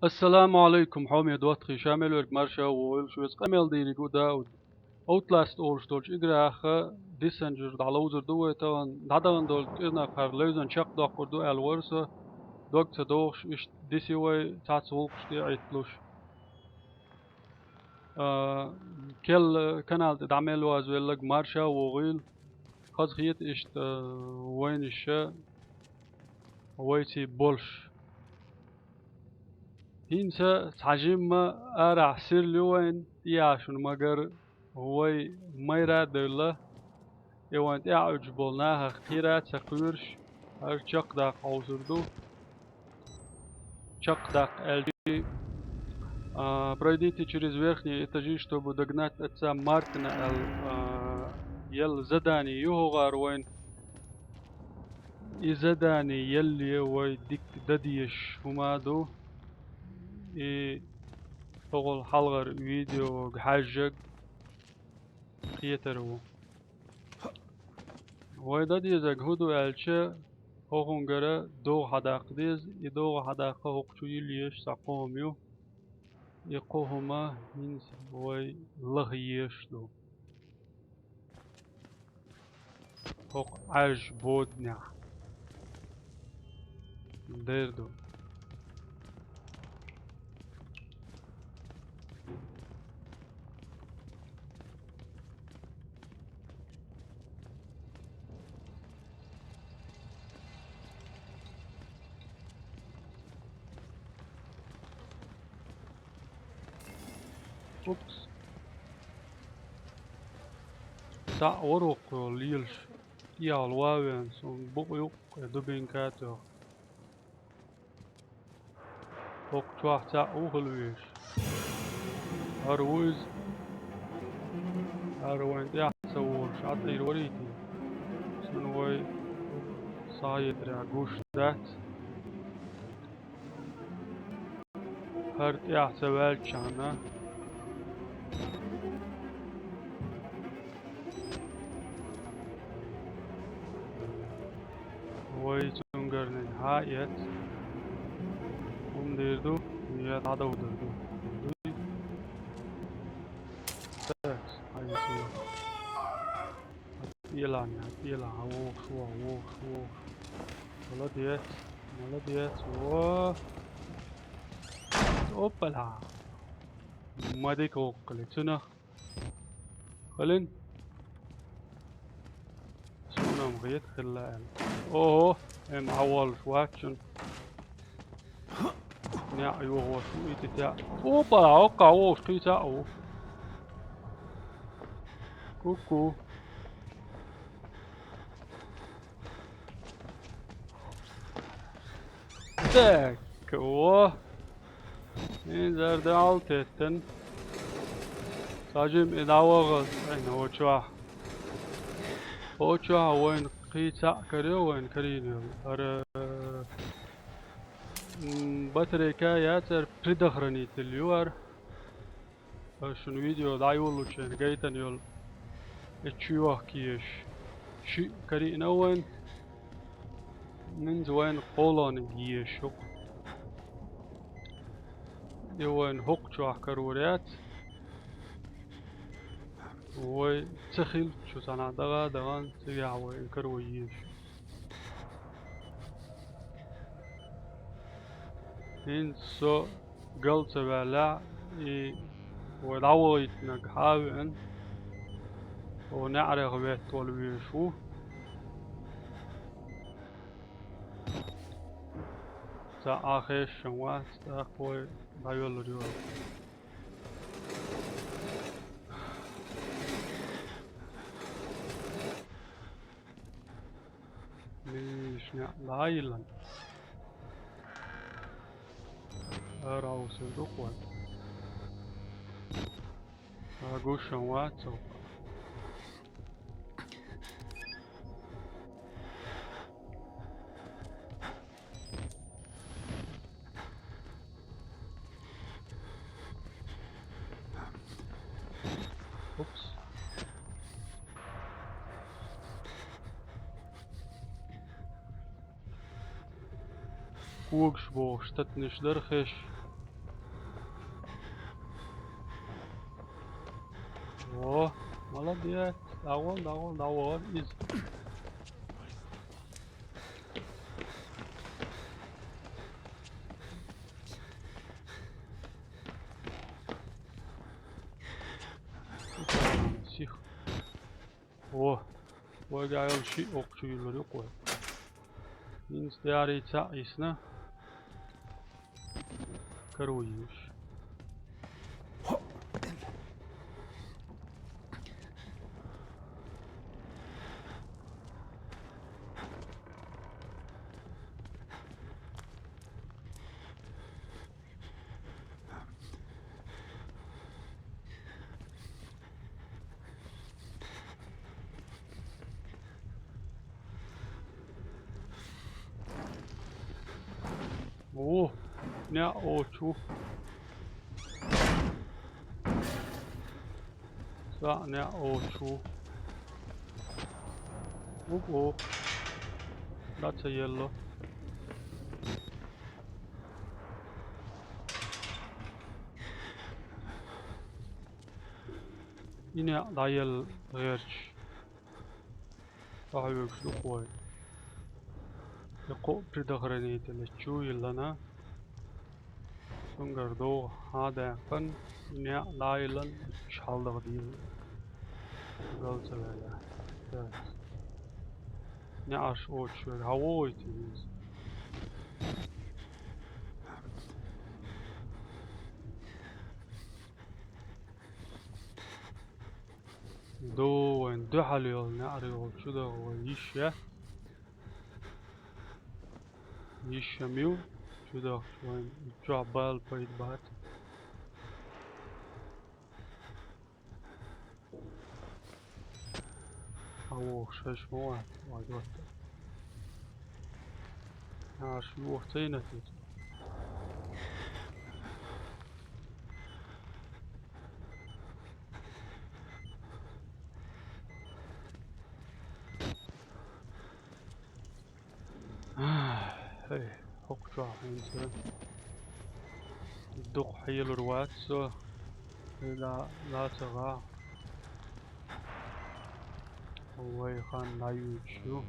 السلام عليكم حامد واتخي شامل ورك مرشا وول شو قمل ديري جودا اوتلاست اول ستولج اجراخ ديسنجر دعلوزر دوه تان دعدان دول إنا خار لوزن شق دا قردو الورسا دوك تدوش إش ديسيوي تاتسولق شتي عيتلوش كل كانال دعمل وازويلك مرشا وغيل خاص خيت إشت وين الشا ويتي بولش هينسا تعجم أرع سير لوين ياشون مگر هوي ميرا دولة يوان تعج بولناها خيرات سقيرش هر چق داق عوزردو چق داق الجي بريديتي через верхний этажи, чтобы догнать отца Мартина يل زداني يهوغار وين إزداني يلي ويدك دديش همادو إي أول حلقة فيديو حاجة قيترو ويدا ديزك هدو ألشة هونغرا دو حداق ديز يدو حداق هوقشو يليش ساقوميو يقوهما هنس وي لغيش دو هوق عج بودنع ديردو اوبس سا اوروق ليلش يا الواوين سون بوق دوبين كاتو هوق تواح تا اوغلويش هروز هروين تاح سوورش عطي الوريتي سنوي صايد راقوش ذات هرت يا سوال شانا وي تنقر نهاية ديردو يا عدو دردو تاكس هاي سوى يلان يلان ووش ووش ووش ولديت ولديت و اوبلا ما ديك وقلتنا خلين سونا مغيت خلال اوه ام اول شواتشن نيا ايوه هو شو ايتي اوبلا اوكا ووش قيتا اوف كوكو تاك اوه این زرده alteten ساجم ادعوغل این هو چواه وين قيتا كريو وين كرينيو ار باتريكا ياتر بريدخرني تليوار شنو فيديو دايولو شن جايتن يول اتشيوه كيش شي كرينا وين من زوين قولون جيشو يوين هوق شواه كروريات وي تخيل شو سنة دغان تيجع وين كرويش إن سو قلت بلا ودعويت نقحاوين ونعرف بيت والويشو تا آخر شموات تا أخوي دايولو ديول ليش لايلن أراو سيدوكوان أقول شموات اوبس وقش بوش تتنش درخش О, молодец. Давай, из. Сих. О, وقاعد شيء أقصي الورق. من استعارة تعيسنا كرويش. أوه، نع أوتشو. سا نع أوتشو. أوه، that's a yellow. إني ضايل غيرش. صاحبك شو قوي. يقو بدغرني تلشوا يلنا. سنگر دو هذا فن إني ضايلن شحال دغديل. قلت له لا. نعش أوتشو هواي تيز. دو دو حليل نعريول شو ده هو يشة ميو شو ده شوين جعبال بيت بات أو شش موات وعدوت شو وقتين تيت هاي حق جع إنسان دق حيل روات سو لا تغا هو يخان لا يوشو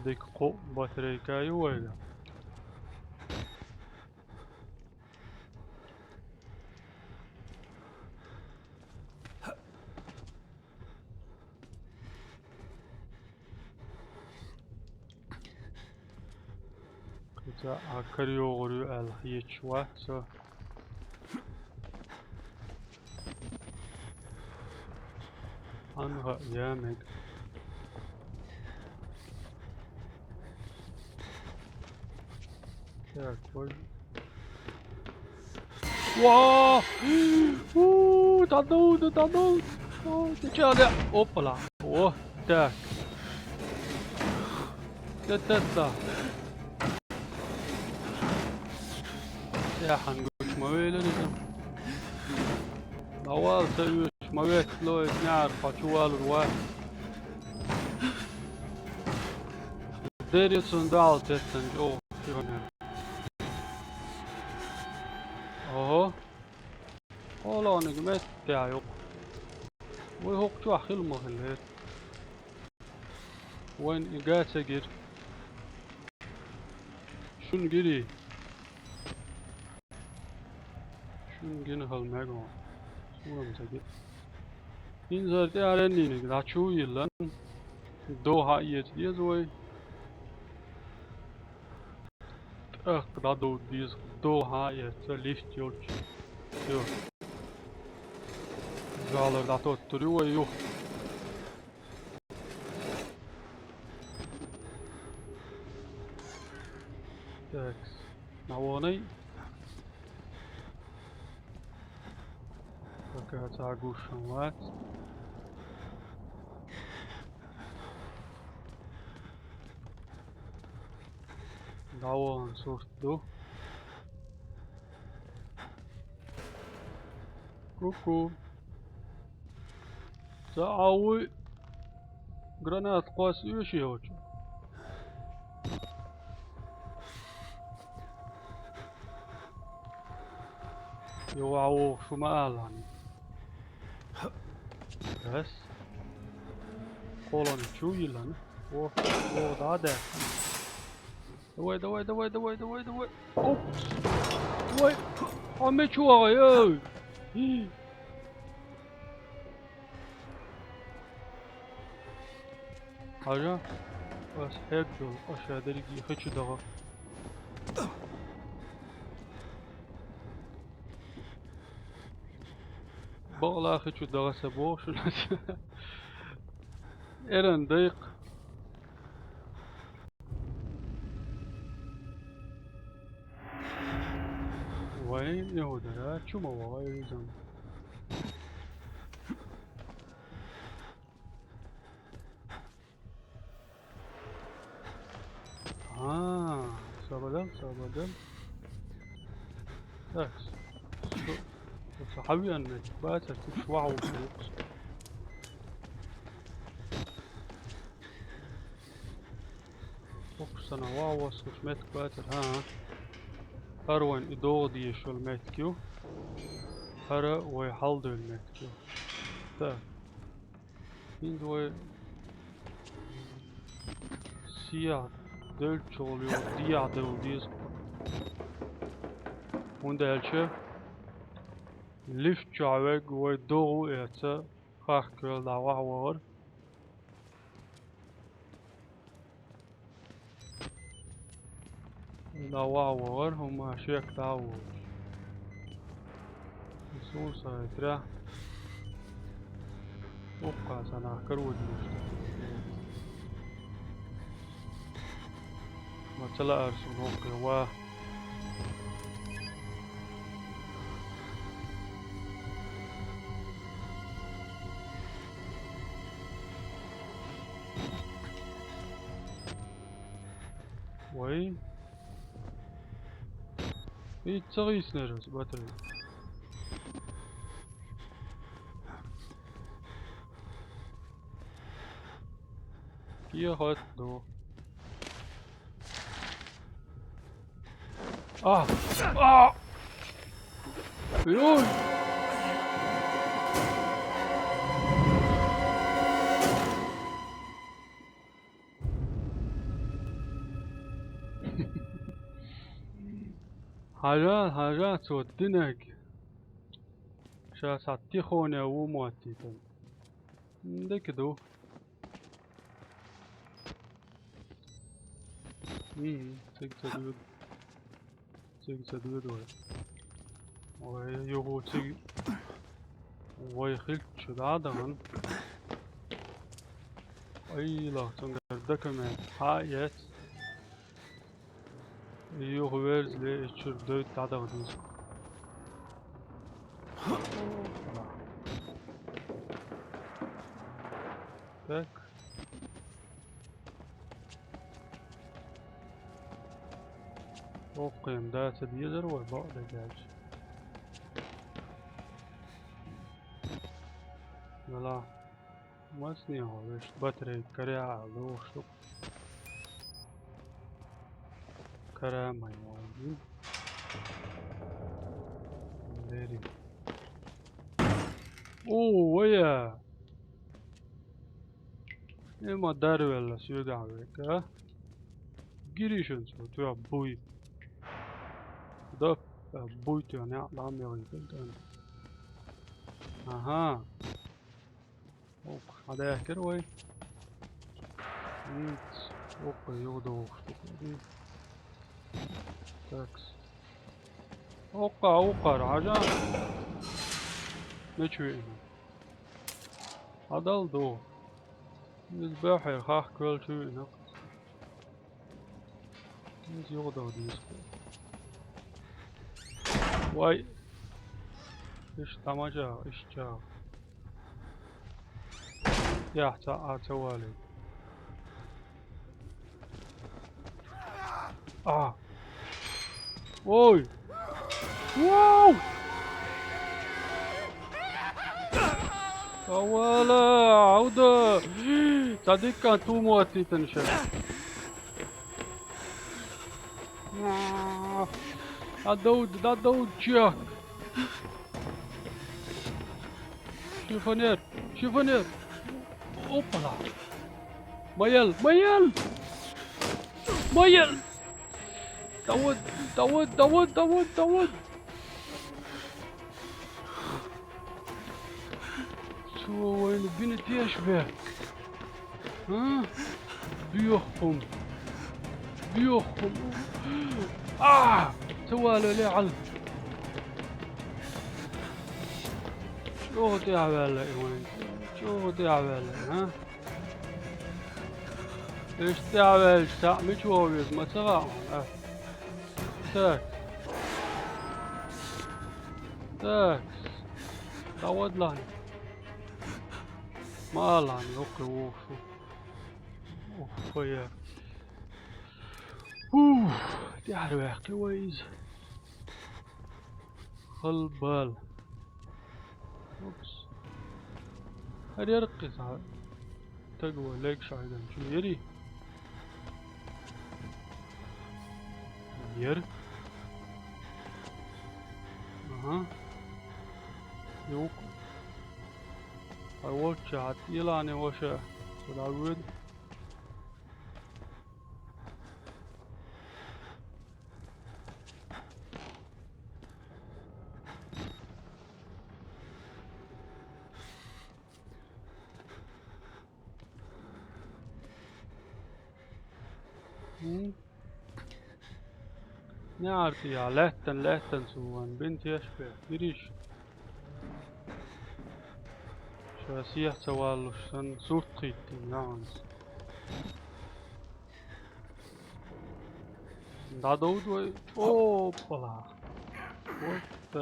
هذيك قو باتريكا ويلا كتا أكريو غريو الهيتشوا سو أنها يامك كوي واو تعدود تجارة اوبلا اوه تاك تتا يا حنقوش مويل لازم نوال سيوش مويت لو نعرف شوال الواحد ديريسون دال تتنج اوه شونا اوه والله نجمت تاعيق ويهوك شو أخيل مهلت وين قاعد سجر شون جري شون جينا هالمجموعة شو مسجر إنزل تعرني نقدر شو يلان دو هايت ديزوي أقدر ديز دو هايت ليفت يولش يو زالر داتو تريو يو تاكس نواني Kijk, daar goed van wat. Nou, een soort doe. Koekoe. Zauwe. Granaat pas uurtje hoortje. Yo, شو ما قال عني بس قولون شو يلان اوه دادا دوي دوي دوي دوي دوي دوي اوب دوي عمي شو يا حاجة بس هيك دول اشياء دريقي خيشو دغا بغلا خيشو دغا سبو شو إيران ضيق وين يهودا شو ما وايد زين sabadam thanks صحابي انك بقى تشوعوا فوق سنة واو سمعت باتر ها أروان إدودي شو المتكيو هرا ويحلدو المتكيو تا إندوي سيا دلتش oluyor diya dövdüyüz Onda elçe lift çavek ve doğu etse kalkıyor dava var dava var huma şek dava Son sayıtra Okka sana karudmuş Mesela Ersun okka وين ايه تغيس نرس باتري كيا هات دو يوي حاجات تودنك شاساتي خونه ومواتي تن ديك دو تيك ويهو تيك ويخلت شدادغن اي لا تنقردك من حايت يهو ويرز لي اتشر دوت دادغن tak وقيم داتا ديزر والبعد جاج لا مسني هو وش بطري كريعة لوشو كرامة يومين ليري اوه ويا اما دارو ولا سيوغا عليك ها جريشن سو تو بوي ده بوي تو انا عم يغيب اها هذا يحكر وي نيت اوكي يودو شتوكي تاكس اوقا راجع نشوي هذا الدو الباحر خاخ كل شوي نقص نيت يودو ديسكو واي إيش طمجة إيش جا يا توالي أوي واو ولا عودة صديق كان تو موتي تنشا دا داود جاك شيفونير اوبلا ميل داود شو وين بنت يشبه ها بيخهم توالو لي علم شو تعمل وين شو تعمل ها ايش تعمل شو ما ترى تاك تعود لاني ما لاني اوكي وشو اوف يا تعرف يا اخي كويس خلبال اوبس هل يرقي صار تقوى ليك شايدا شو يري ير يوك I watch at Ilani washa so that would نعرف يا لهتن سوان بنت يشبه يريش شاسيح سوالوش سن سورتيتي نعنس دا دود وي اوبلا what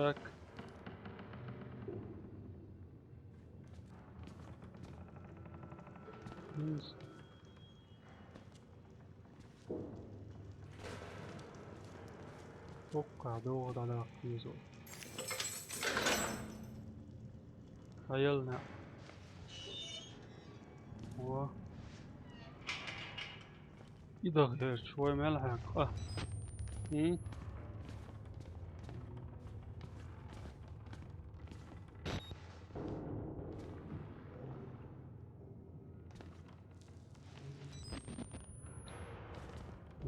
توقع دور على كيزو خيلنا و إذا غير شوي ملحق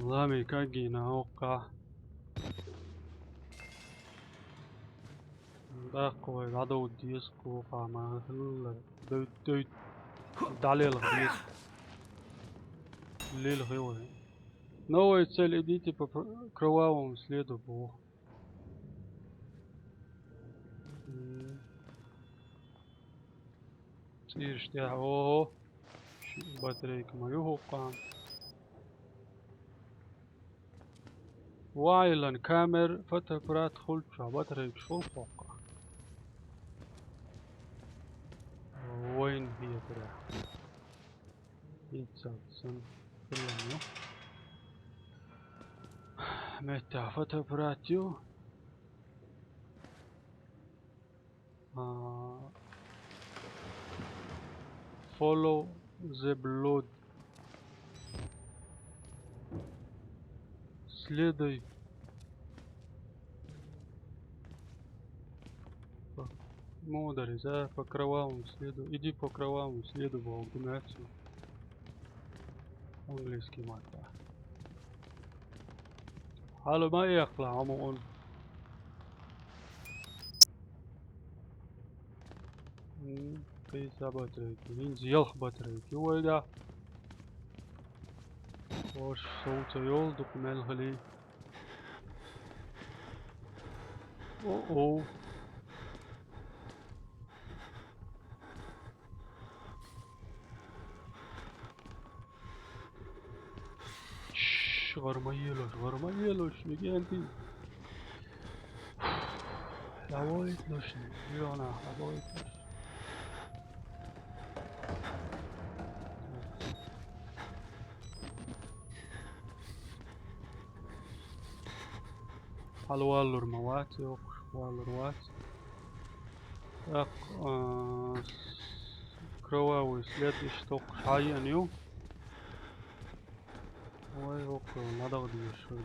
Lami kagina oka داقوا العدو ديسكو قاما هل دوت دالي الغريس الليل غيوه نو يتسال اديتي كرواهم سليدو بو تصير اشتاع اوه باتريك ما يوهو قام وايلن كامر فتكرات خلطة باتريك شو فوق وين هي ترى يتسلسل كلهم متى فتبراتيو follow the blood следуй мудрый за по кровавому следу иди по кровавому следу в алгунацию английский мата حاله ما يقلع عمون قيسا باتريكي نينزي يلخ باتريكي ويدا وش صوت يولدك ملغلي اوه غرميلوش نجي انتي Jawohl, löschen. Ja, nach, jawohl. Hallo, allur موات yok. Allur wat. Так, кровавый след и штук шая ню. Ой, ок, надо где шо.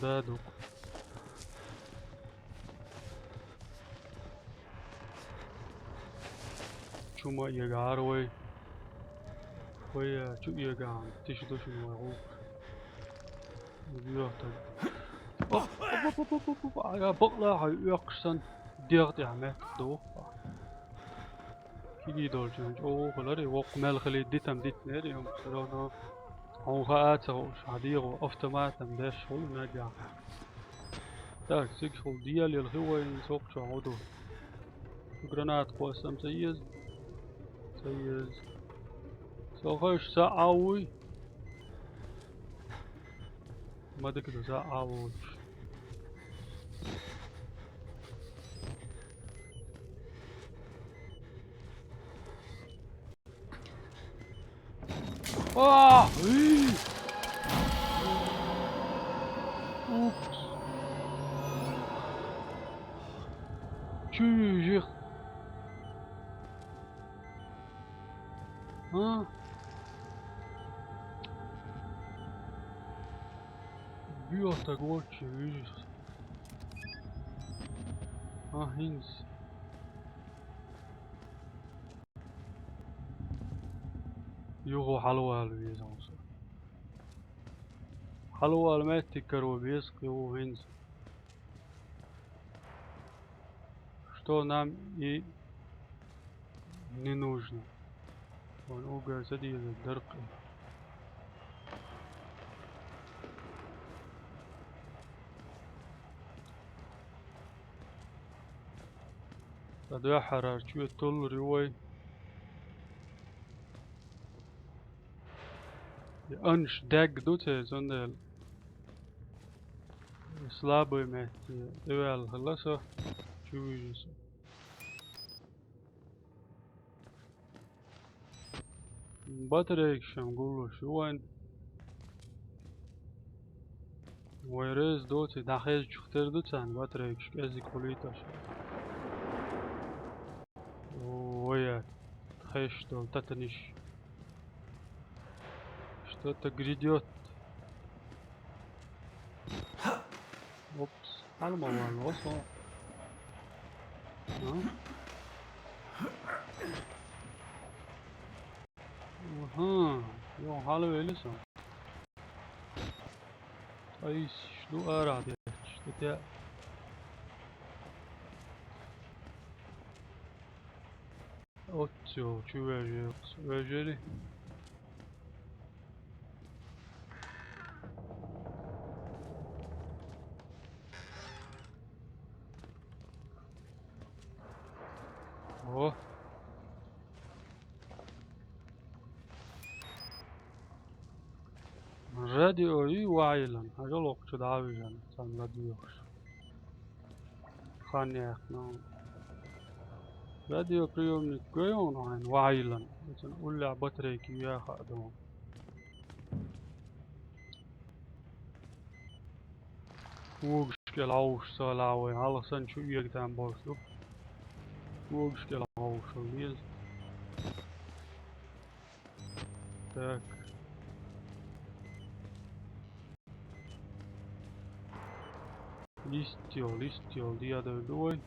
Да, дук. Чума яgar ой. Ой, чу яган. Ты что шо ой. Björten. Ja, Butler har öksen dyrt ja med då. Kigi dolce. Eller det var melkhli ditam dit ner يوم سرانا. هو خاطر شاديرو автоматом ده شغل نجا. Так, сикхол диал الهوا ينسوق شعودو. جرانات قوسم سيز. سيز. سوخش ساعوي. ما دك ساعوي. Ah! Oups! Tjur! Hein? Björta går tjur. Ah, hins. يوغو حلوة البيزانس حلوة الماتيكر وبيسق يوغو هنز что нам и не нужно. Он уга задел дыркой. هذا حرار شو طول رواي أنش داق دوته زندل слабый мягкий эвал хласа чуюсь батарейк шамгулу шуан ويرز دوتي داخل شختر دوتان батарейк شكازي كوليتاش ويا خيش дол татаниш что-то грядет. Опс, нормально, лосо. Ага, jo, hallo Ellison. Ay, şunu aradı. İşte de. Otçu, çüveri, vejeri. Oh. راديوي وعيلا هجل وقت دعويا سان راديوش خاني اخنا راديو بريومنك كويون عين وعيلا مثلا قول لي بطريقي يا خادم وقش كلاوش سالاوي على سن شو يقدام بوشو وقش كلاوش وليز так листьё диадо дуой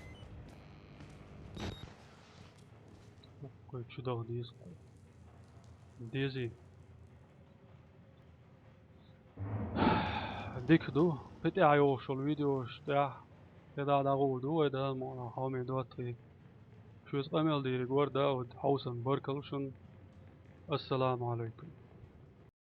какой чудак диск дези ديك دو بتاع يوش الفيديو شتاع كده داغو دو ده ما هامي دوتري شو اسمه دي ريكورد ده حوسن بركلشن السلام عليكم